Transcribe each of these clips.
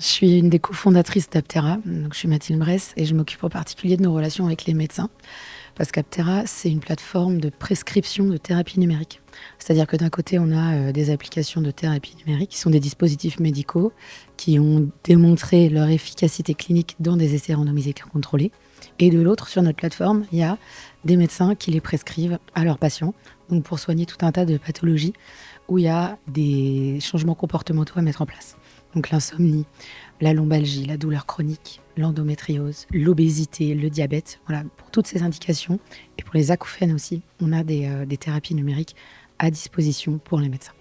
Je suis une des cofondatrices d'Aptera, donc je suis Mathilde Bress et je m'occupe en particulier de nos relations avec les médecins. Parce qu'Aptera, c'est une plateforme de prescription de thérapie numérique. C'est-à-dire que d'un côté, on a des applications de thérapie numérique qui sont des dispositifs médicaux qui ont démontré leur efficacité clinique dans des essais randomisés contrôlés. Et de l'autre, sur notre plateforme, il y a des médecins qui les prescrivent à leurs patients, donc pour soigner tout un tas de pathologies où il y a des changements comportementaux à mettre en place. Donc l'insomnie, la lombalgie, la douleur chronique, l'endométriose, l'obésité, le diabète. Voilà, pour toutes ces indications et pour les acouphènes aussi, on a des thérapies numériques à disposition pour les médecins.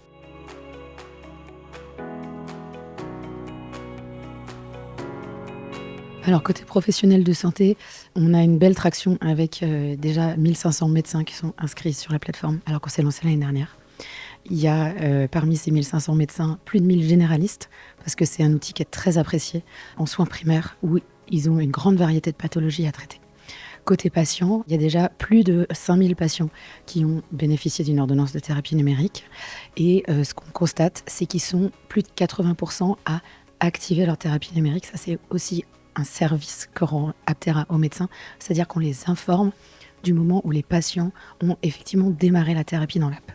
Alors côté professionnel de santé, on a une belle traction avec déjà 1500 médecins qui sont inscrits sur la plateforme alors qu'on s'est lancé l'année dernière. Il y a parmi ces 1500 médecins plus de 1000 généralistes parce que c'est un outil qui est très apprécié en soins primaires où ils ont une grande variété de pathologies à traiter. Côté patients, il y a déjà plus de 5000 patients qui ont bénéficié d'une ordonnance de thérapie numérique et ce qu'on constate, c'est qu'ils sont plus de 80% à activer leur thérapie numérique. Ça, c'est aussi un service que rend Aptera aux médecins, c'est-à-dire qu'on les informe du moment où les patients ont effectivement démarré la thérapie dans l'app.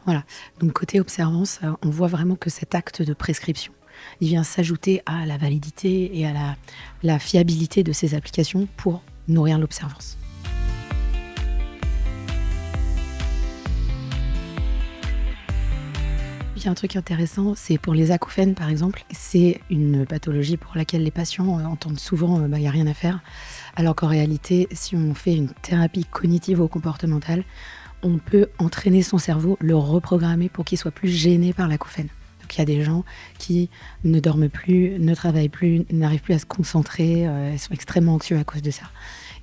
Voilà, donc côté observance, on voit vraiment que cet acte de prescription, il vient s'ajouter à la validité et à la fiabilité de ces applications pour nourrir l'observance. Il y a un truc intéressant, c'est pour les acouphènes par exemple, c'est une pathologie pour laquelle les patients entendent souvent il n'y a rien à faire, alors qu'en réalité, si on fait une thérapie cognitivo-comportementale, on peut entraîner son cerveau, le reprogrammer pour qu'il soit plus gêné par l'acouphène. Donc il y a des gens qui ne dorment plus, ne travaillent plus, n'arrivent plus à se concentrer, ils sont extrêmement anxieux à cause de ça.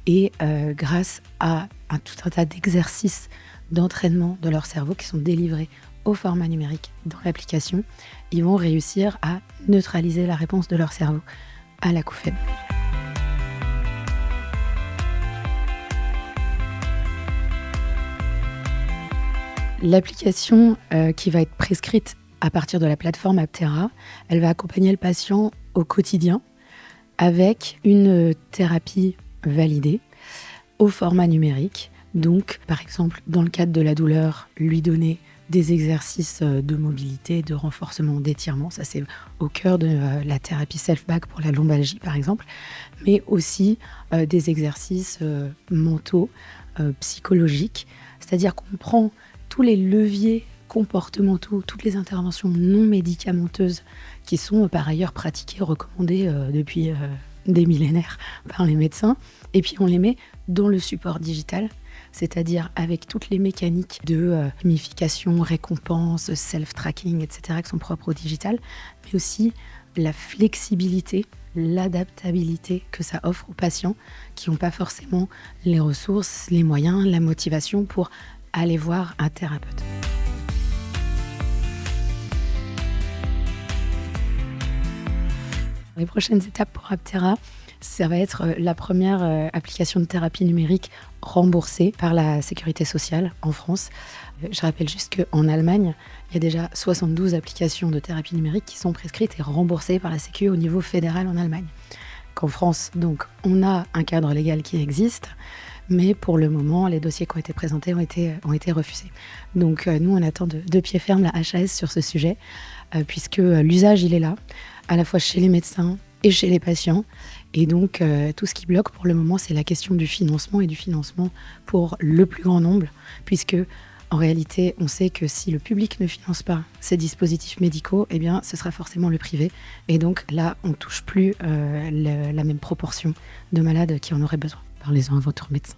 Et grâce à tout un tas d'exercices d'entraînement de leur cerveau qui sont délivrés au format numérique dans l'application, ils vont réussir à neutraliser la réponse de leur cerveau à l'acouphène. L'application qui va être prescrite à partir de la plateforme Aptera, elle va accompagner le patient au quotidien avec une thérapie validée au format numérique. Donc, par exemple, dans le cadre de la douleur, lui donner des exercices de mobilité, de renforcement, d'étirement. Ça, c'est au cœur de la thérapie self-back pour la lombalgie, par exemple. Mais aussi des exercices mentaux, psychologiques. C'est-à-dire qu'on prend tous les leviers comportementaux, toutes les interventions non médicamenteuses qui sont par ailleurs pratiquées, recommandées depuis des millénaires par les médecins. Et puis on les met dans le support digital, c'est-à-dire avec toutes les mécaniques de gamification, récompense, self-tracking, etc. qui sont propres au digital, mais aussi la flexibilité, l'adaptabilité que ça offre aux patients qui n'ont pas forcément les ressources, les moyens, la motivation pour aller voir un thérapeute. Les prochaines étapes pour Aptera, ça va être la première application de thérapie numérique remboursée par la Sécurité sociale en France. Je rappelle juste qu'en Allemagne, il y a déjà 72 applications de thérapie numérique qui sont prescrites et remboursées par la Sécu au niveau fédéral en Allemagne. Qu'en France, donc, on a un cadre légal qui existe, mais pour le moment, les dossiers qui ont été présentés ont été refusés. Donc nous, on attend de pied ferme la HAS sur ce sujet, puisque l'usage, il est là, à la fois chez les médecins et chez les patients. Et donc, tout ce qui bloque pour le moment, c'est la question du financement et du financement pour le plus grand nombre, puisque en réalité, on sait que si le public ne finance pas ces dispositifs médicaux, eh bien, ce sera forcément le privé. Et donc là, on ne touche plus la même proportion de malades qui en auraient besoin. Parlez-en à votre médecin.